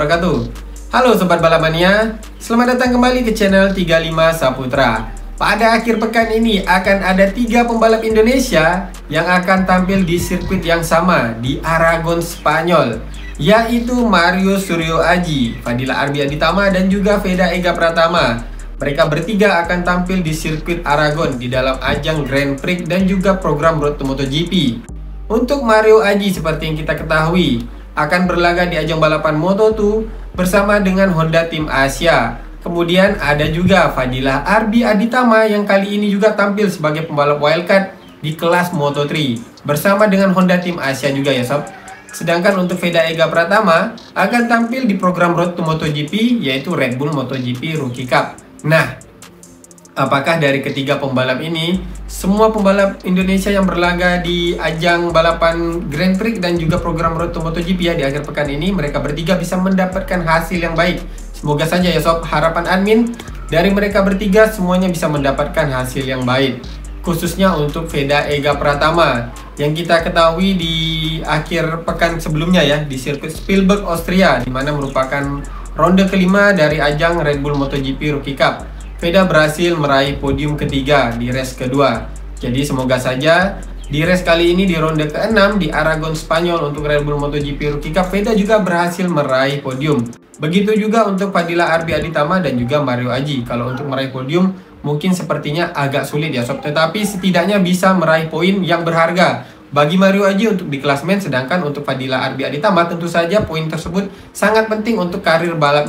wabarakatuh. Halo Sobat Balap Mania, selamat datang kembali ke channel 35 Saputra. Pada akhir pekan ini akan ada 3 pembalap Indonesia yang akan tampil di sirkuit yang sama di Aragon, Spanyol, yaitu Mario Suryo Aji, Fadila Arbi Aditama, dan juga Veda Ega Pratama. Mereka bertiga akan tampil di sirkuit Aragon di dalam ajang Grand Prix dan juga program Road to MotoGP. Untuk Mario Aji, seperti yang kita ketahui, akan berlaga di ajang balapan Moto2 bersama dengan Honda Tim Asia. Kemudian ada juga Fadila Arbi Aditama yang kali ini juga tampil sebagai pembalap wildcard di kelas Moto3 bersama dengan Honda Tim Asia juga ya sob. Sedangkan untuk Veda Ega Pratama akan tampil di program Road to MotoGP, yaitu Red Bull MotoGP Rookie Cup. Nah, apakah dari ketiga pembalap ini, semua pembalap Indonesia yang berlaga di ajang balapan Grand Prix dan juga program Road to MotoGP ya di akhir pekan ini, mereka bertiga bisa mendapatkan hasil yang baik? Semoga saja ya sob, harapan admin dari mereka bertiga semuanya bisa mendapatkan hasil yang baik. Khususnya untuk Veda Ega Pratama yang kita ketahui di akhir pekan sebelumnya ya di sirkuit Spielberg, Austria, di mana merupakan ronde kelima dari ajang Red Bull MotoGP Rookie Cup. Veda berhasil meraih podium ketiga di race kedua. Jadi semoga saja di race kali ini di ronde ke-6 di Aragon, Spanyol untuk Red Bull MotoGP Rookie Cup, Veda juga berhasil meraih podium. Begitu juga untuk Fadila Arbi Aditama dan juga Mario Aji. Kalau untuk meraih podium mungkin sepertinya agak sulit ya sob, tetapi setidaknya bisa meraih poin yang berharga bagi Mario Aji untuk di klasmen. Sedangkan untuk Fadila Arbi Aditama tentu saja poin tersebut sangat penting untuk karir balap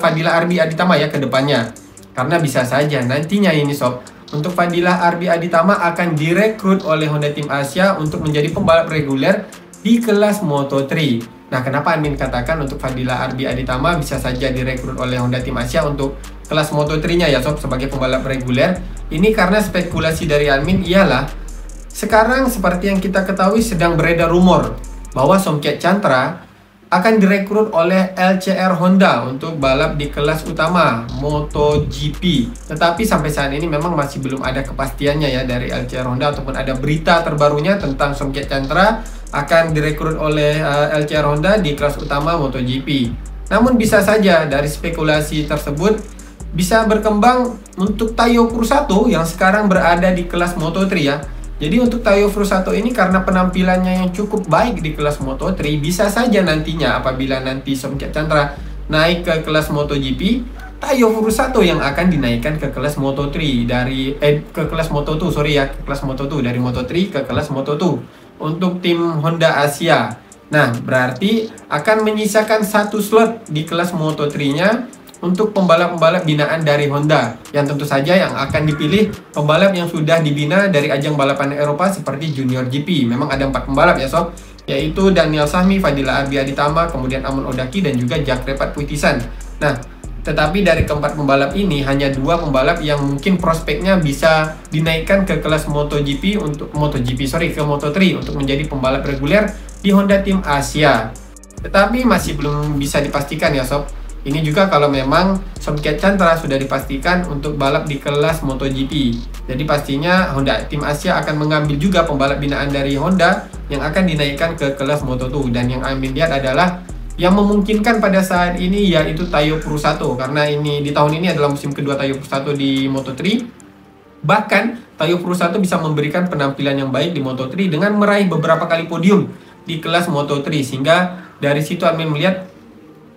Fadila Arbi Aditama ya ke depannya. Karena bisa saja nantinya ini sob, untuk Fadila Arbi Aditama akan direkrut oleh Honda Tim Asia untuk menjadi pembalap reguler di kelas Moto3. Nah, kenapa admin katakan untuk Fadila Arbi Aditama bisa saja direkrut oleh Honda Tim Asia untuk kelas Moto3-nya ya sob sebagai pembalap reguler? Ini karena spekulasi dari admin ialah sekarang seperti yang kita ketahui sedang beredar rumor bahwa Somkiat Chantra akan direkrut oleh LCR Honda untuk balap di kelas utama MotoGP. Tetapi sampai saat ini memang masih belum ada kepastiannya ya dari LCR Honda ataupun ada berita terbarunya tentang Somkiat Chantra akan direkrut oleh LCR Honda di kelas utama MotoGP. Namun bisa saja dari spekulasi tersebut bisa berkembang untuk Tayo Pursato yang sekarang berada di kelas Moto3 ya. Jadi untuk Tayo Pursato ini karena penampilannya yang cukup baik di kelas Moto3, bisa saja nantinya apabila nanti Somkiat Chantra naik ke kelas MotoGP, Tayo Pursato yang akan dinaikkan ke kelas Moto3 ke kelas Moto2 ke kelas Moto2 dari Moto3 ke kelas Moto2 untuk tim Honda Asia. Nah, berarti akan menyisakan 1 slot di kelas Moto3-nya untuk pembalap-pembalap binaan dari Honda, yang tentu saja yang akan dipilih pembalap yang sudah dibina dari ajang balapan Eropa seperti Junior GP. Memang ada 4 pembalap ya sob, yaitu Daniel Sahmi, Fadila Arbi Aditama, kemudian Amon Odaki dan juga Jack Repat Puitisan. Nah, tetapi dari keempat pembalap ini hanya 2 pembalap yang mungkin prospeknya bisa dinaikkan ke kelas MotoGP ke Moto3 untuk menjadi pembalap reguler di Honda Tim Asia. Tetapi masih belum bisa dipastikan ya sob. Ini juga kalau memang Somkiat Chantra sudah dipastikan untuk balap di kelas MotoGP. Jadi pastinya Honda Tim Asia akan mengambil juga pembalap binaan dari Honda yang akan dinaikkan ke kelas Moto2. Dan yang kami lihat adalah yang memungkinkan pada saat ini yaitu Tayo Pursato. Karena ini di tahun ini adalah musim kedua Tayo Pursato di Moto3. Bahkan Tayo Pursato bisa memberikan penampilan yang baik di Moto3 dengan meraih beberapa kali podium di kelas Moto3. Sehingga dari situ admin melihat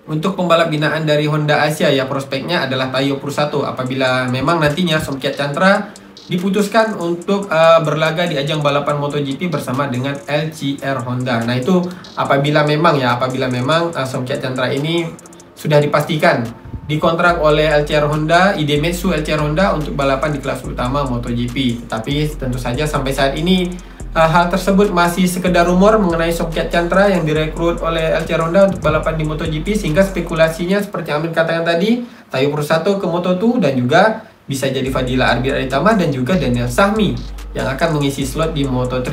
untuk pembalap binaan dari Honda Asia ya prospeknya adalah Tayo Pursato apabila memang nantinya Somkiat Chantra diputuskan untuk berlaga di ajang balapan MotoGP bersama dengan LCR Honda. Nah, itu apabila memang Somkiat Chantra ini sudah dipastikan dikontrak oleh LCR Honda, Idemitsu LCR Honda untuk balapan di kelas utama MotoGP. Tapi tentu saja sampai saat ini hal tersebut masih sekedar rumor mengenai Somkiat Chantra yang direkrut oleh LCR Honda untuk balapan di MotoGP, sehingga spekulasinya seperti yang Amin katakan tadi, Tayo Pursato ke Moto2 dan juga bisa jadi Fadila Arbi Aditama dan juga Daniel Sahmi yang akan mengisi slot di Moto3.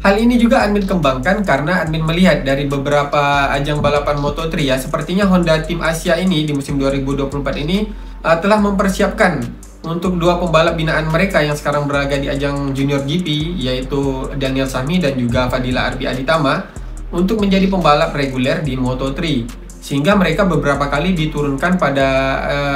Hal ini juga admin kembangkan karena admin melihat dari beberapa ajang balapan Moto3 ya, sepertinya Honda Tim Asia ini di musim 2024 ini telah mempersiapkan untuk 2 pembalap binaan mereka yang sekarang berlaga di ajang Junior GP, yaitu Daniel Sahmi dan juga Fadila Arbi Aditama, untuk menjadi pembalap reguler di Moto3. sehingga mereka beberapa kali diturunkan pada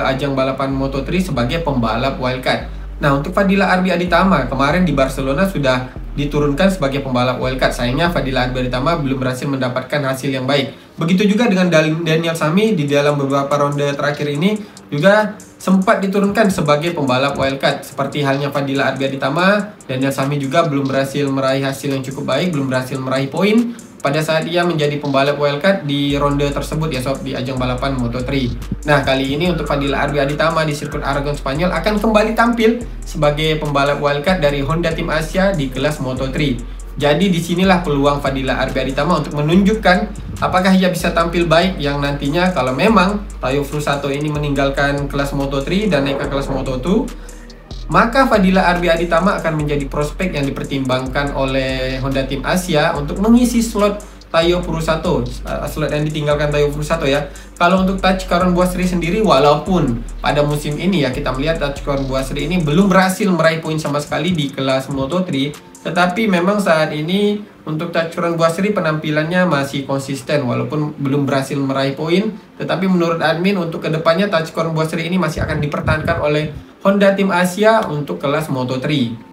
ajang balapan Moto3 sebagai pembalap wildcard. Nah, untuk Fadila Arbi Aditama kemarin di Barcelona sudah diturunkan sebagai pembalap wildcard. Sayangnya Fadila Arbi Aditama belum berhasil mendapatkan hasil yang baik. Begitu juga dengan Daniel Sami di dalam beberapa ronde terakhir ini juga sempat diturunkan sebagai pembalap wildcard. Seperti halnya Fadila Arbi Aditama, Daniel Sami juga belum berhasil meraih hasil yang cukup baik, belum berhasil meraih poin pada saat ia menjadi pembalap wildcard di ronde tersebut ya sob, di ajang balapan Moto3. Nah, kali ini untuk Fadila Arbi Aditama di sirkuit Aragon Spanyol akan kembali tampil sebagai pembalap wildcard dari Honda Tim Asia di kelas Moto3. Jadi disinilah peluang Fadila Arbi Aditama untuk menunjukkan apakah ia bisa tampil baik yang nantinya kalau memang Tayo Furusato ini meninggalkan kelas Moto3 dan naik ke kelas Moto2, maka Fadila Arbi Aditama akan menjadi prospek yang dipertimbangkan oleh Honda Tim Asia untuk mengisi slot Tayo Furusato, slot yang ditinggalkan Tayo Furusato ya. Kalau untuk Tachikaron Buasri sendiri, walaupun pada musim ini ya kita melihat Tachikaron Buasri ini belum berhasil meraih poin sama sekali di kelas Moto3, tetapi memang saat ini untuk Tachikaron Buasri penampilannya masih konsisten walaupun belum berhasil meraih poin. Tetapi menurut admin untuk kedepannya Tachikaron Buasri ini masih akan dipertahankan oleh Honda Tim Asia untuk kelas Moto3.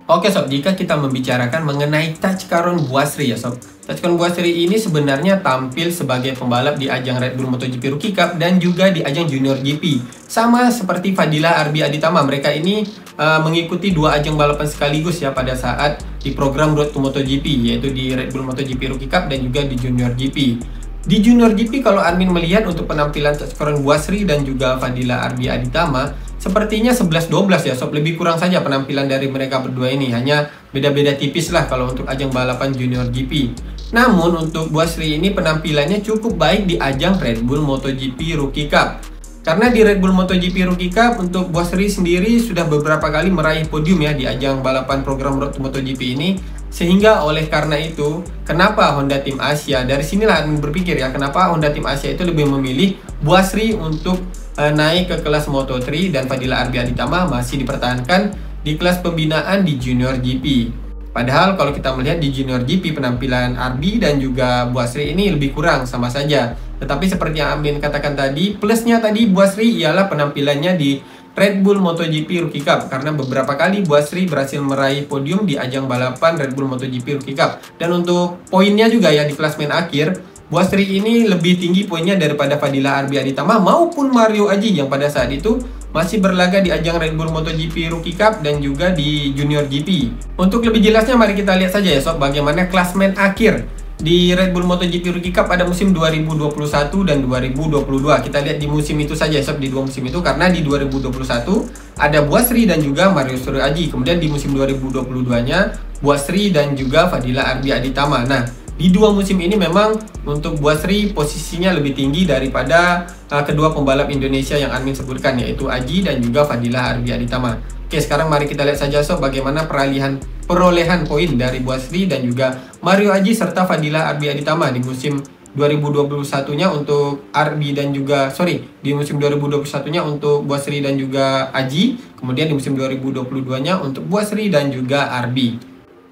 Oke sob, jika kita membicarakan mengenai Tachikaron Buasri ya sob, Tachikaron Buasri ini sebenarnya tampil sebagai pembalap di ajang Red Bull MotoGP Rookie Cup dan juga di ajang Junior GP. Sama seperti Fadila Arbi Aditama, mereka ini mengikuti dua ajang balapan sekaligus ya pada saat di program Road to MotoGP, yaitu di Red Bull MotoGP Rookie Cup dan juga di Junior GP. Di Junior GP kalau admin melihat untuk penampilan Tachikaron Buasri dan juga Fadila Arbi Aditama sepertinya 11-12 ya sob, lebih kurang saja penampilan dari mereka berdua ini, hanya beda-beda tipis lah kalau untuk ajang balapan Junior GP. Namun untuk Buasri ini penampilannya cukup baik di ajang Red Bull MotoGP Rookie Cup. Karena di Red Bull MotoGP Rookie Cup untuk Buasri sendiri sudah beberapa kali meraih podium ya di ajang balapan program Road to MotoGP ini. Sehingga oleh karena itu, kenapa Honda Tim Asia, dari sinilah berpikir ya, kenapa Honda Tim Asia itu lebih memilih Buasri untuk naik ke kelas Moto3 dan Fadila Arbi Aditama masih dipertahankan di kelas pembinaan di Junior GP. Padahal kalau kita melihat di Junior GP penampilan Arbi dan juga Buasri ini lebih kurang sama saja. Tetapi seperti yang Amin katakan tadi, plusnya tadi Buasri ialah penampilannya di Red Bull MotoGP Rookie Cup, karena beberapa kali Buasri berhasil meraih podium di ajang balapan Red Bull MotoGP Rookie Cup. Dan untuk poinnya juga ya di klasmen akhir, Buasri ini lebih tinggi poinnya daripada Fadila Arbi Aditama maupun Mario Aji yang pada saat itu masih berlaga di ajang Red Bull MotoGP Rookie Cup dan juga di Junior GP. Untuk lebih jelasnya mari kita lihat saja ya sob bagaimana klasmen akhir di Red Bull MotoGP Rookie Cup pada musim 2021 dan 2022. Kita lihat di musim itu saja sob, di dua musim itu, karena di 2021 ada Buasri dan juga Mario Aji. Kemudian di musim 2022-nya Buasri dan juga Fadila Arbi Aditama. Nah, di dua musim ini memang untuk Buasri posisinya lebih tinggi daripada kedua pembalap Indonesia yang admin sebutkan, yaitu Aji dan juga Fadila Arbi Aditama. Oke, sekarang mari kita lihat saja sob bagaimana perolehan poin dari Buasri dan juga Mario Aji serta Fadila Arbi Aditama di musim 2021-nya untuk Arbi dan juga di musim 2021-nya untuk Buasri dan juga Aji, kemudian di musim 2022-nya untuk Buasri dan juga Arbi.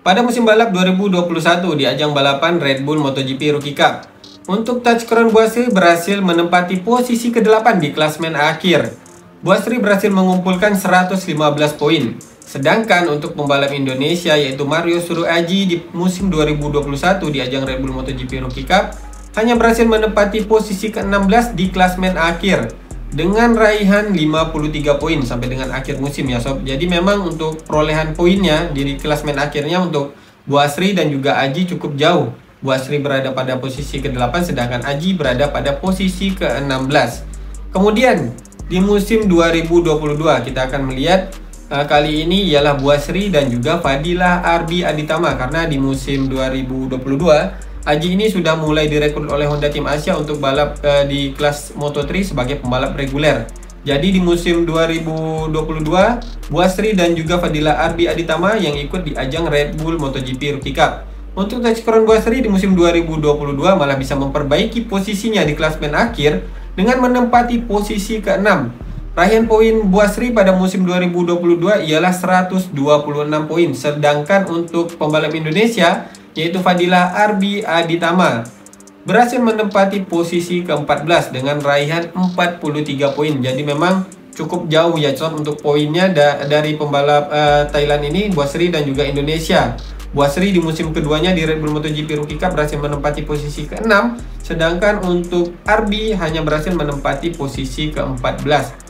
Pada musim balap 2021 di ajang balapan Red Bull MotoGP Rookie Cup, untuk Tachikaron Buasri berhasil menempati posisi ke-8 di klasmen akhir. Buasri berhasil mengumpulkan 115 poin. Sedangkan untuk pembalap Indonesia yaitu Mario Aji di musim 2021 di ajang Red Bull MotoGP Rookie Cup hanya berhasil menempati posisi ke-16 di klasmen akhir dengan raihan 53 poin sampai dengan akhir musim ya sob. Jadi memang untuk perolehan poinnya di klasmen akhirnya untuk Buasri dan juga Aji cukup jauh. Buasri berada pada posisi ke-8 sedangkan Aji berada pada posisi ke-16. Kemudian di musim 2022 kita akan melihat kali ini ialah Buasri dan juga Fadila Arbi Aditama, karena di musim 2022 Aji ini sudah mulai direkrut oleh Honda Tim Asia untuk balap di kelas Moto3 sebagai pembalap reguler. Jadi di musim 2022, Buasri dan juga Fadila Arbi Aditama yang ikut di ajang Red Bull MotoGP Rookie Cup. Untuk Tachikaron Buasri di musim 2022 malah bisa memperbaiki posisinya di klasmen akhir dengan menempati posisi ke-6. Raihan poin Buasri pada musim 2022 ialah 126 poin, sedangkan untuk pembalap Indonesia yaitu Fadila Arbi Aditama berhasil menempati posisi ke-14 dengan raihan 43 poin. Jadi memang cukup jauh ya sob untuk poinnya dari pembalap Thailand ini, Buasri dan juga Indonesia. Buasri di musim keduanya di Red Bull MotoGP Rookie Cup berhasil menempati posisi ke-6, sedangkan untuk Arbi hanya berhasil menempati posisi ke-14.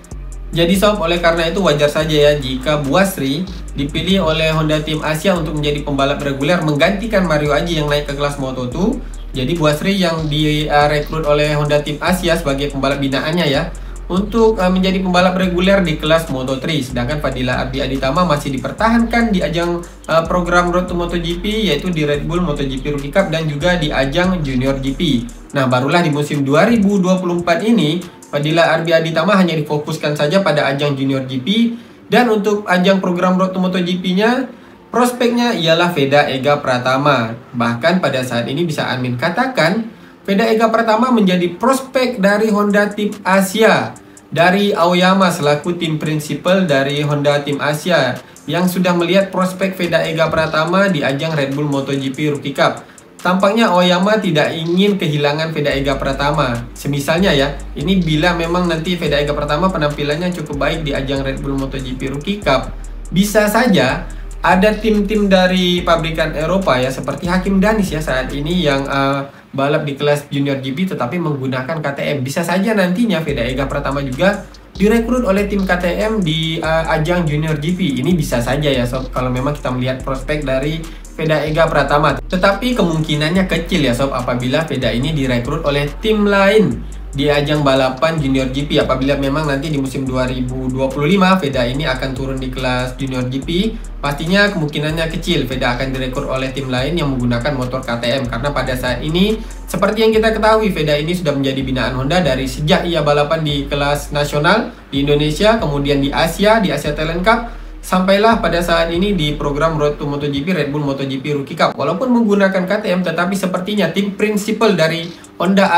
Jadi sob, oleh karena itu wajar saja ya jika Buasri dipilih oleh Honda Team Asia untuk menjadi pembalap reguler menggantikan Mario Aji yang naik ke kelas Moto2. Jadi Buasri yang direkrut oleh Honda Team Asia sebagai pembalap binaannya ya, untuk menjadi pembalap reguler di kelas Moto3. Sedangkan Fadila Arbi Aditama masih dipertahankan di ajang program Road to MotoGP, yaitu di Red Bull MotoGP Rookie Cup dan juga di ajang Junior GP. Nah, barulah di musim 2024 ini Fadila Arbi Aditama hanya difokuskan saja pada ajang Junior GP, dan untuk ajang program Road to MotoGP-nya prospeknya ialah Veda Ega Pratama. Bahkan pada saat ini bisa Admin katakan Veda Ega Pratama menjadi prospek dari Honda Team Asia dari Aoyama selaku tim prinsipal dari Honda Team Asia yang sudah melihat prospek Veda Ega Pratama di ajang Red Bull MotoGP Rookie Cup. Tampaknya Aoyama tidak ingin kehilangan Veda Ega Pratama. Semisalnya ya, ini bila memang nanti Veda Ega Pratama penampilannya cukup baik di ajang Red Bull MotoGP Rookie Cup, bisa saja ada tim-tim dari pabrikan Eropa ya, seperti Hakim Danis ya saat ini yang balap di kelas Junior GP tetapi menggunakan KTM. Bisa saja nantinya Veda Ega Pratama juga direkrut oleh tim KTM di ajang Junior GP. Ini bisa saja ya sob, kalau memang kita melihat prospek dari Veda Ega Pratama. Tetapi kemungkinannya kecil ya sob apabila Veda ini direkrut oleh tim lain di ajang balapan Junior GP. Apabila memang nanti di musim 2025 Veda ini akan turun di kelas Junior GP, pastinya kemungkinannya kecil Veda akan direkrut oleh tim lain yang menggunakan motor KTM. Karena pada saat ini, seperti yang kita ketahui, Veda ini sudah menjadi binaan Honda dari sejak ia balapan di kelas nasional di Indonesia, kemudian di Asia Talent Cup, sampailah pada saat ini di program Road to MotoGP Red Bull MotoGP Rookie Cup. Walaupun menggunakan KTM, tetapi sepertinya tim prinsipal dari Honda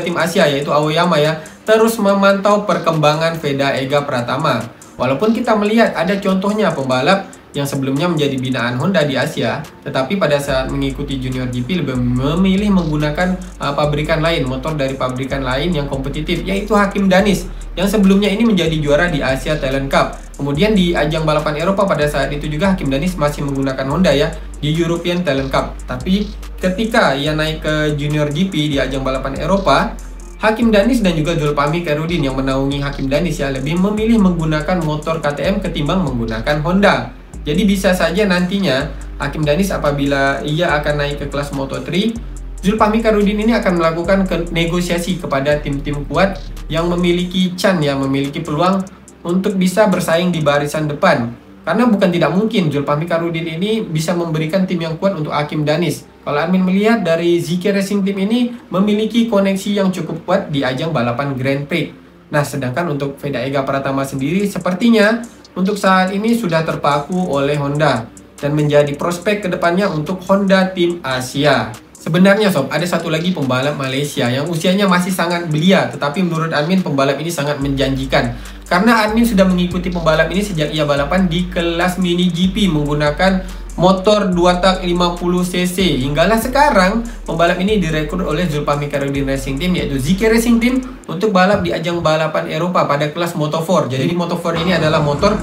Team Asia yaitu Aoyama ya, terus memantau perkembangan Veda Ega Pratama. Walaupun kita melihat ada contohnya pembalap yang sebelumnya menjadi binaan Honda di Asia, tetapi pada saat mengikuti Junior GP lebih memilih menggunakan pabrikan lain, motor dari pabrikan lain yang kompetitif, yaitu Hakim Danis yang sebelumnya ini menjadi juara di Asia Talent Cup. Kemudian di ajang balapan Eropa pada saat itu juga Hakim Danis masih menggunakan Honda ya di European Talent Cup. Tapi ketika ia naik ke Junior GP di ajang balapan Eropa, Hakim Danis dan juga Zulfahmi Khairuddin yang menaungi Hakim Danis ya lebih memilih menggunakan motor KTM ketimbang menggunakan Honda. Jadi bisa saja nantinya Hakim Danis apabila ia akan naik ke kelas Moto3, Zulfahmi Khairuddin ini akan melakukan negosiasi kepada tim-tim kuat yang memiliki memiliki peluang untuk bisa bersaing di barisan depan. Karena bukan tidak mungkin Zulfahmi Khairuddin ini bisa memberikan tim yang kuat untuk Hakim Danis. Kalau Admin melihat dari ZK Racing Team ini memiliki koneksi yang cukup kuat di ajang balapan Grand Prix. Nah, sedangkan untuk Veda Ega Pratama sendiri sepertinya untuk saat ini sudah terpaku oleh Honda dan menjadi prospek kedepannya untuk Honda Team Asia. Sebenarnya sob, ada satu lagi pembalap Malaysia yang usianya masih sangat belia, tetapi menurut Admin pembalap ini sangat menjanjikan. Karena Admin sudah mengikuti pembalap ini sejak ia balapan di kelas mini GP menggunakan motor 2 tak 50cc. Hinggalah sekarang pembalap ini direkrut oleh Zulfahmi Khairuddin Racing Team yaitu ZK Racing Team untuk balap di ajang balapan Eropa pada kelas Moto4. Jadi Moto4 ini adalah motor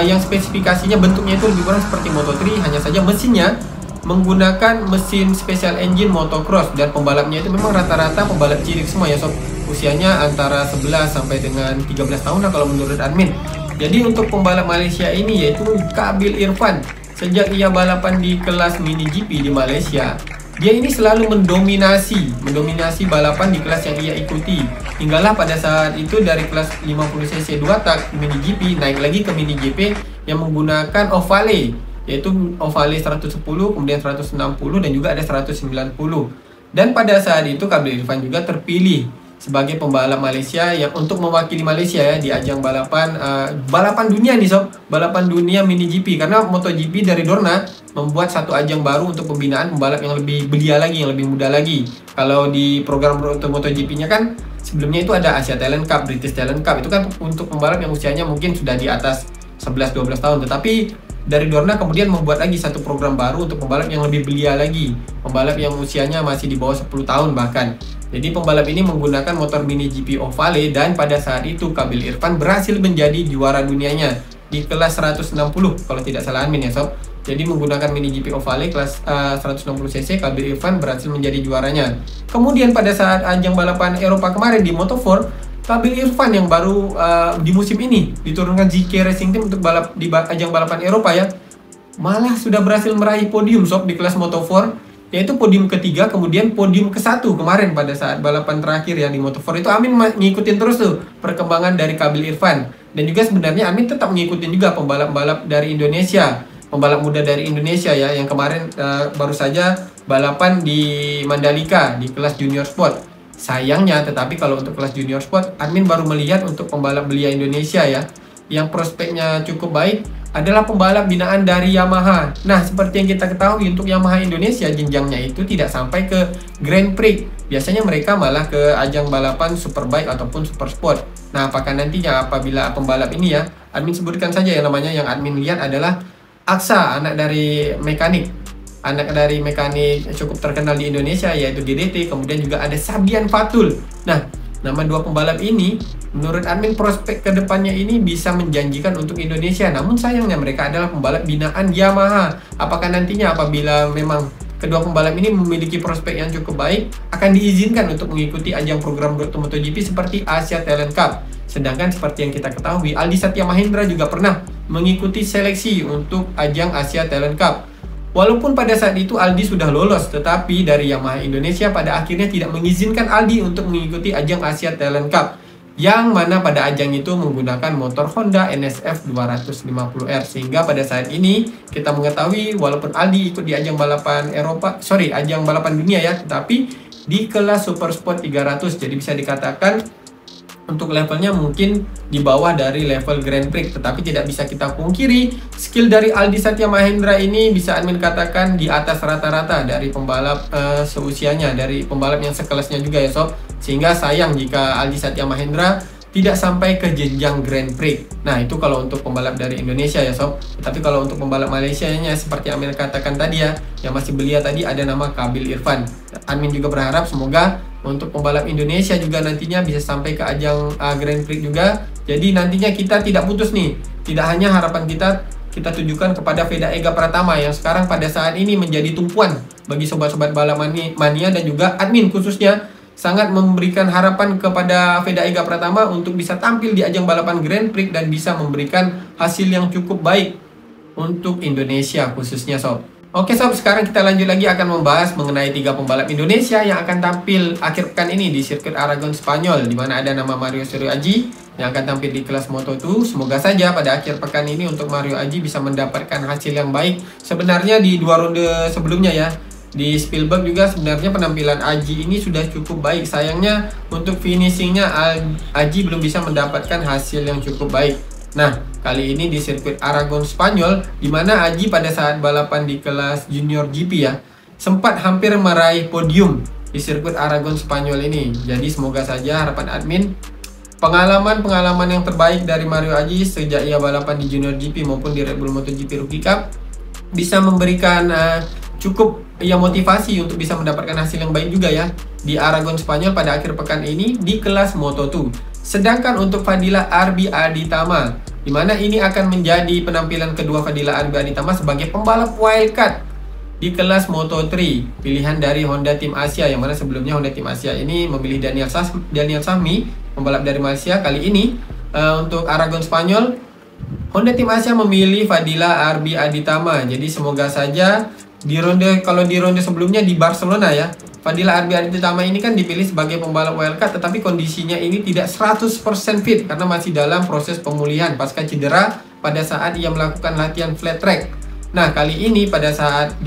yang spesifikasinya bentuknya itu lebih kurang seperti Moto3, hanya saja mesinnya menggunakan mesin special engine motocross, dan pembalapnya itu memang rata-rata pembalap cilik semua ya sob. Usianya antara 11 sampai dengan 13 tahun lah kalau menurut Admin. Jadi untuk pembalap Malaysia ini yaitu Kabil Irfan, sejak ia balapan di kelas mini GP di Malaysia, dia ini selalu mendominasi balapan di kelas yang ia ikuti. Hinggalah pada saat itu dari kelas 50cc 2 tak mini GP naik lagi ke mini GP yang menggunakan Ovale, yaitu Ovale 110, kemudian 160 dan juga ada 190. Dan pada saat itu Kabil Irfan juga terpilih sebagai pembalap Malaysia yang untuk mewakili Malaysia ya di ajang balapan dunia nih sob, balapan dunia mini GP. Karena MotoGP dari Dorna membuat satu ajang baru untuk pembinaan pembalap yang lebih belia lagi, yang lebih muda lagi. Kalau di program MotoGP-nya kan sebelumnya itu ada Asia Talent Cup, British Talent Cup, itu kan untuk pembalap yang usianya mungkin sudah di atas 11-12 tahun. Tetapi dari Dorna kemudian membuat lagi satu program baru untuk pembalap yang lebih belia lagi, pembalap yang usianya masih di bawah 10 tahun bahkan. Jadi pembalap ini menggunakan motor mini GP Ovale dan pada saat itu Qabil Irfan berhasil menjadi juara dunianya di kelas 160 kalau tidak salah Admin ya sob. Jadi menggunakan mini GP Ovale kelas 160cc, Qabil Irfan berhasil menjadi juaranya. Kemudian pada saat ajang balapan Eropa kemarin di Moto4, Qabil Irfan yang baru di musim ini diturunkan GK Racing Team untuk balap di ajang balapan Eropa ya, malah sudah berhasil meraih podium sob di kelas Moto4, yaitu podium ketiga, kemudian podium ke-1 kemarin pada saat balapan terakhir ya di Moto4 itu. Amin ngikutin terus tuh perkembangan dari Qabil Irfan, dan juga sebenarnya Amin tetap ngikutin juga pembalap-pembalap dari Indonesia, pembalap muda dari Indonesia ya, yang kemarin baru saja balapan di Mandalika di kelas Junior Sport. Sayangnya, tetapi kalau untuk kelas Junior Sport, Admin baru melihat untuk pembalap belia Indonesia ya, yang prospeknya cukup baik adalah pembalap binaan dari Yamaha. Nah, seperti yang kita ketahui untuk Yamaha Indonesia jenjangnya itu tidak sampai ke Grand Prix. Biasanya mereka malah ke ajang balapan Superbike ataupun Super Sport. Nah, apakah nantinya apabila pembalap ini ya, Admin sebutkan saja ya namanya, yang Admin lihat adalah Aksa, anak dari mekanik cukup terkenal di Indonesia yaitu GDT, kemudian juga ada Sabian Fatul. Nah, nama dua pembalap ini menurut Admin prospek kedepannya ini bisa menjanjikan untuk Indonesia. Namun sayangnya mereka adalah pembalap binaan Yamaha. Apakah nantinya apabila memang kedua pembalap ini memiliki prospek yang cukup baik, akan diizinkan untuk mengikuti ajang program MotoGP seperti Asia Talent Cup. Sedangkan seperti yang kita ketahui, Aldi Satya Mahendra juga pernah mengikuti seleksi untuk ajang Asia Talent Cup. Walaupun pada saat itu Aldi sudah lolos, tetapi dari Yamaha Indonesia pada akhirnya tidak mengizinkan Aldi untuk mengikuti ajang Asia Talent Cup, yang mana pada ajang itu menggunakan motor Honda NSF 250R. Sehingga pada saat ini kita mengetahui walaupun Aldi ikut di ajang balapan ajang balapan dunia ya, tetapi di kelas Super Sport 300. Jadi bisa dikatakan untuk levelnya mungkin di bawah dari level Grand Prix, tetapi tidak bisa kita pungkiri skill dari Aldi Satya Mahendra ini bisa Admin katakan di atas rata-rata dari pembalap seusianya, dari pembalap yang sekelasnya juga ya sob. Sehingga sayang jika Aldi Satya Mahendra tidak sampai ke jenjang Grand Prix. Nah, itu kalau untuk pembalap dari Indonesia ya sob. Tapi kalau untuk pembalap Malaysia-nya seperti Admin katakan tadi ya, yang masih belia tadi ada nama Qabil Irfan. Admin juga berharap semoga untuk pembalap Indonesia juga nantinya bisa sampai ke ajang Grand Prix juga. Jadi nantinya kita tidak putus nih. Tidak hanya harapan kita tujukan kepada Veda Ega Pratama yang sekarang pada saat ini menjadi tumpuan bagi sobat-sobat balap mania, dan juga Admin khususnya sangat memberikan harapan kepada Veda Ega Pratama untuk bisa tampil di ajang balapan Grand Prix dan bisa memberikan hasil yang cukup baik untuk Indonesia khususnya sob. Oke sob, sekarang kita lanjut lagi akan membahas mengenai 3 pembalap Indonesia yang akan tampil akhir pekan ini di sirkuit Aragon Spanyol, di mana ada nama Mario Suryo Aji yang akan tampil di kelas Moto2. Semoga saja pada akhir pekan ini untuk Mario Aji bisa mendapatkan hasil yang baik. Sebenarnya di 2 ronde sebelumnya ya, di Spielberg juga sebenarnya penampilan Aji ini sudah cukup baik. Sayangnya untuk finishingnya Aji belum bisa mendapatkan hasil yang cukup baik. Nah, kali ini di sirkuit Aragon Spanyol, di mana Aji pada saat balapan di kelas Junior GP ya, sempat hampir meraih podium di sirkuit Aragon Spanyol ini. Jadi semoga saja harapan Admin pengalaman yang terbaik dari Mario Aji sejak ia balapan di Junior GP maupun di Red Bull MotoGP Rookie Cup bisa memberikan cukup motivasi untuk bisa mendapatkan hasil yang baik juga ya di Aragon Spanyol pada akhir pekan ini di kelas Moto2. Sedangkan untuk Fadila Arbi Aditama, di mana ini akan menjadi penampilan kedua Fadila Arbi Aditama sebagai pembalap wildcard di kelas Moto3, pilihan dari Honda Tim Asia, yang mana sebelumnya Honda Tim Asia ini memilih Daniel Sahmi, pembalap dari Malaysia. Kali ini untuk Aragon Spanyol, Honda Tim Asia memilih Fadila Arbi Aditama. Jadi semoga saja di ronde sebelumnya di Barcelona ya, Fadila Arbi Aditama ini kan dipilih sebagai pembalap wildcard, tetapi kondisinya ini tidak 100% fit karena masih dalam proses pemulihan pasca cedera pada saat ia melakukan latihan flat track. Nah, kali ini pada saat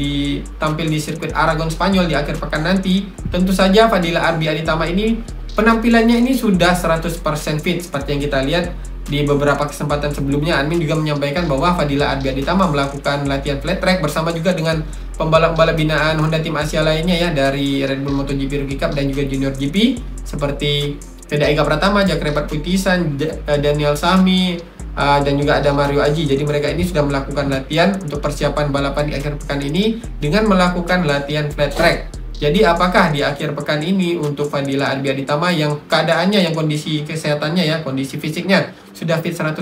tampil di sirkuit Aragon Spanyol di akhir pekan nanti, tentu saja Fadila Arbi Aditama ini penampilannya ini sudah 100% fit. Seperti yang kita lihat di beberapa kesempatan sebelumnya, Admin juga menyampaikan bahwa Fadila Arbi Aditama melakukan latihan flat track bersama juga dengan pembalap-pembalap binaan Honda Tim Asia lainnya ya, dari Red Bull MotoGP Rookie Cup dan juga Junior GP seperti Veda Ega Pratama, Jack Repat Putisan, Daniel Sahmi, dan juga ada Mario Aji. Jadi mereka ini sudah melakukan latihan untuk persiapan balapan di akhir pekan ini dengan melakukan latihan flat track. Jadi apakah di akhir pekan ini untuk Fadila Arbiaditama yang keadaannya, yang kondisi kesehatannya ya, kondisi fisiknya sudah fit 100%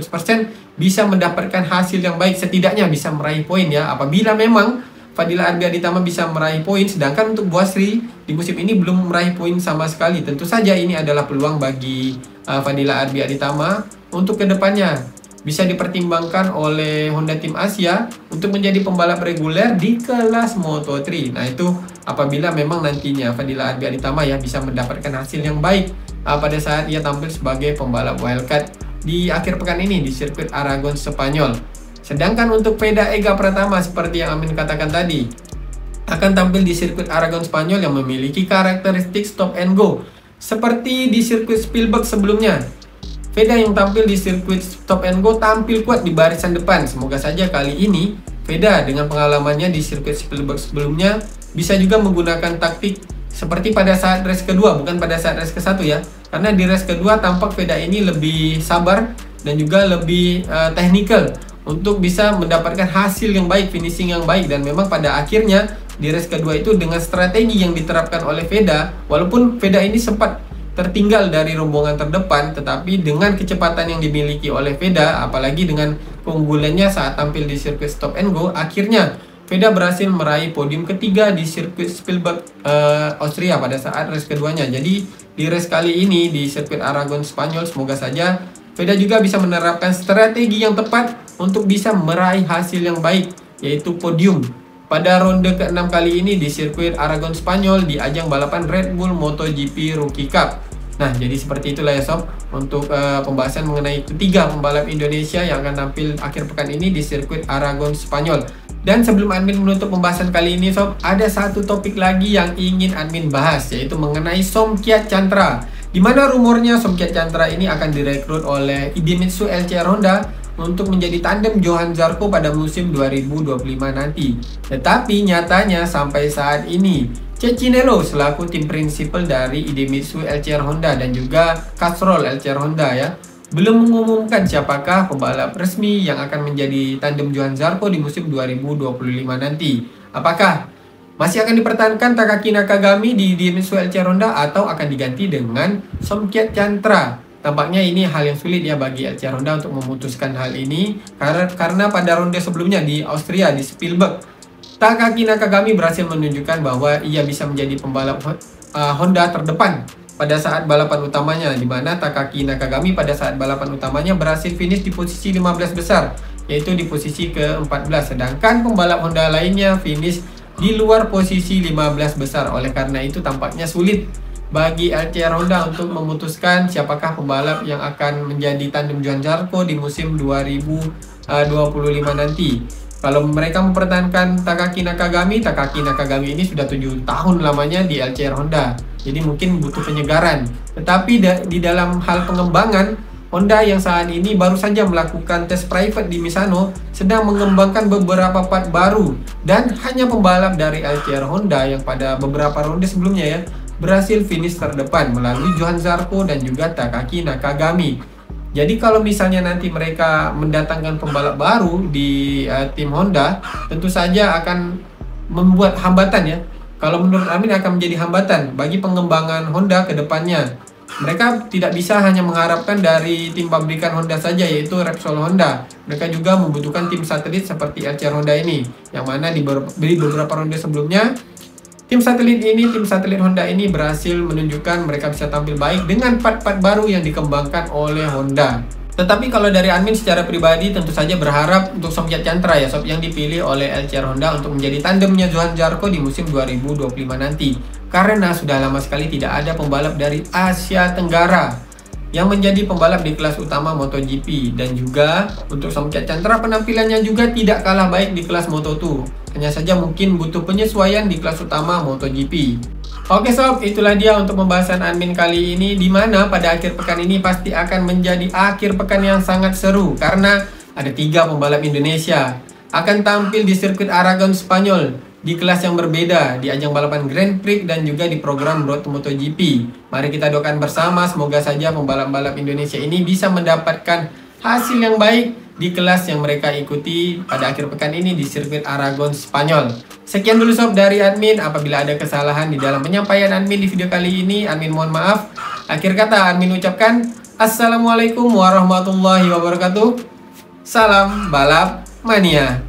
bisa mendapatkan hasil yang baik, setidaknya bisa meraih poin ya. Apabila memang Fadila Arbiaditama bisa meraih poin, sedangkan untuk Bu Asri di musim ini belum meraih poin sama sekali. Tentu saja ini adalah peluang bagi Fadila Arbiaditama untuk kedepannya. Bisa dipertimbangkan oleh Honda Tim Asia untuk menjadi pembalap reguler di kelas Moto3. Nah itu apabila memang nantinya Fadila Arbiaditama ya bisa mendapatkan hasil yang baik pada saat ia tampil sebagai pembalap wildcard di akhir pekan ini di sirkuit Aragon Spanyol. Sedangkan untuk Veda Ega Pratama seperti yang Amin katakan tadi, akan tampil di sirkuit Aragon Spanyol yang memiliki karakteristik stop and go seperti di sirkuit Spielberg sebelumnya. Veda yang tampil di sirkuit stop and go tampil kuat di barisan depan. Semoga saja kali ini Veda dengan pengalamannya di sirkuit Spielberg sebelumnya bisa juga menggunakan taktik seperti pada saat race kedua, bukan pada saat race ke-1 ya. Karena di race kedua tampak Veda ini lebih sabar dan juga lebih teknikal untuk bisa mendapatkan hasil yang baik, finishing yang baik. Dan memang pada akhirnya di race kedua itu dengan strategi yang diterapkan oleh Veda, walaupun Veda ini sempat tertinggal dari rombongan terdepan, tetapi dengan kecepatan yang dimiliki oleh Veda, apalagi dengan keunggulannya saat tampil di sirkuit stop and go, akhirnya Veda berhasil meraih podium ketiga di sirkuit Spielberg Austria pada saat race keduanya. Jadi di race kali ini di sirkuit Aragon Spanyol, semoga saja Veda juga bisa menerapkan strategi yang tepat untuk bisa meraih hasil yang baik, yaitu podium pada ronde ke-6 kali ini di sirkuit Aragon Spanyol di ajang balapan Red Bull MotoGP Rookie Cup. Nah, jadi seperti itulah ya sob untuk pembahasan mengenai ketiga pembalap Indonesia yang akan tampil akhir pekan ini di sirkuit Aragon Spanyol. Dan sebelum admin menutup pembahasan kali ini sob, ada satu topik lagi yang ingin admin bahas, yaitu mengenai Somkhiat Chantra, di mana rumornya Somkhiat Chantra ini akan direkrut oleh Idemitsu LCR Honda untuk menjadi tandem Johan Zarco pada musim 2025 nanti. Tetapi nyatanya sampai saat ini Cecinello selaku tim prinsipal dari Idemitsu LCR Honda dan juga Castrol LCR Honda ya, belum mengumumkan siapakah pembalap resmi yang akan menjadi tandem Johan Zarco di musim 2025 nanti. Apakah masih akan dipertahankan Takaki Nakagami di Idemitsu LCR Honda atau akan diganti dengan Somkhiat Chantra? Tampaknya ini hal yang sulit ya bagi LCR Honda untuk memutuskan hal ini karena pada ronde sebelumnya di Austria di Spielberg, Takaki Nakagami berhasil menunjukkan bahwa ia bisa menjadi pembalap Honda terdepan pada saat balapan utamanya, di mana Takaki Nakagami pada saat balapan utamanya berhasil finish di posisi 15 besar, yaitu di posisi ke-14, sedangkan pembalap Honda lainnya finish di luar posisi 15 besar. Oleh karena itu tampaknya sulit bagi LCR Honda untuk memutuskan siapakah pembalap yang akan menjadi tandem Johan Zarco di musim 2025 nanti. Kalau mereka mempertahankan Takaki Nakagami ini sudah 7 tahun lamanya di LCR Honda, jadi mungkin butuh penyegaran. Tetapi di dalam hal pengembangan, Honda yang saat ini baru saja melakukan tes private di Misano sedang mengembangkan beberapa part baru, dan hanya pembalap dari LCR Honda yang pada beberapa ronde sebelumnya ya berhasil finish terdepan melalui Johan Zarco dan juga Takaki Nakagami. Jadi kalau misalnya nanti mereka mendatangkan pembalap baru di tim Honda, tentu saja akan membuat hambatan ya. Kalau menurut Amin akan menjadi hambatan bagi pengembangan Honda ke depannya. Mereka tidak bisa hanya mengharapkan dari tim pabrikan Honda saja, yaitu Repsol Honda. Mereka juga membutuhkan tim satelit seperti LCR Honda ini, yang mana di beberapa ronde sebelumnya tim satelit Honda ini berhasil menunjukkan mereka bisa tampil baik dengan part-part baru yang dikembangkan oleh Honda. Tetapi kalau dari admin secara pribadi tentu saja berharap untuk Somkhiat Chantra ya sob, yang dipilih oleh LCR Honda untuk menjadi tandemnya Johan Zarco di musim 2025 nanti. Karena sudah lama sekali tidak ada pembalap dari Asia Tenggara yang menjadi pembalap di kelas utama MotoGP. Dan juga untuk Somkhiat Chantra penampilannya juga tidak kalah baik di kelas Moto2. Hanya saja mungkin butuh penyesuaian di kelas utama MotoGP. Oke sob, itulah dia untuk pembahasan admin kali ini, di mana pada akhir pekan ini pasti akan menjadi akhir pekan yang sangat seru karena ada 3 pembalap Indonesia akan tampil di sirkuit Aragon Spanyol di kelas yang berbeda di ajang balapan Grand Prix dan juga di program Road to MotoGP. Mari kita doakan bersama semoga saja pembalap-pembalap Indonesia ini bisa mendapatkan hasil yang baik di kelas yang mereka ikuti pada akhir pekan ini di sirkuit Aragon, Spanyol. Sekian dulu sob dari admin. Apabila ada kesalahan di dalam penyampaian admin di video kali ini, admin mohon maaf. Akhir kata admin ucapkan Assalamualaikum warahmatullahi wabarakatuh. Salam balap mania.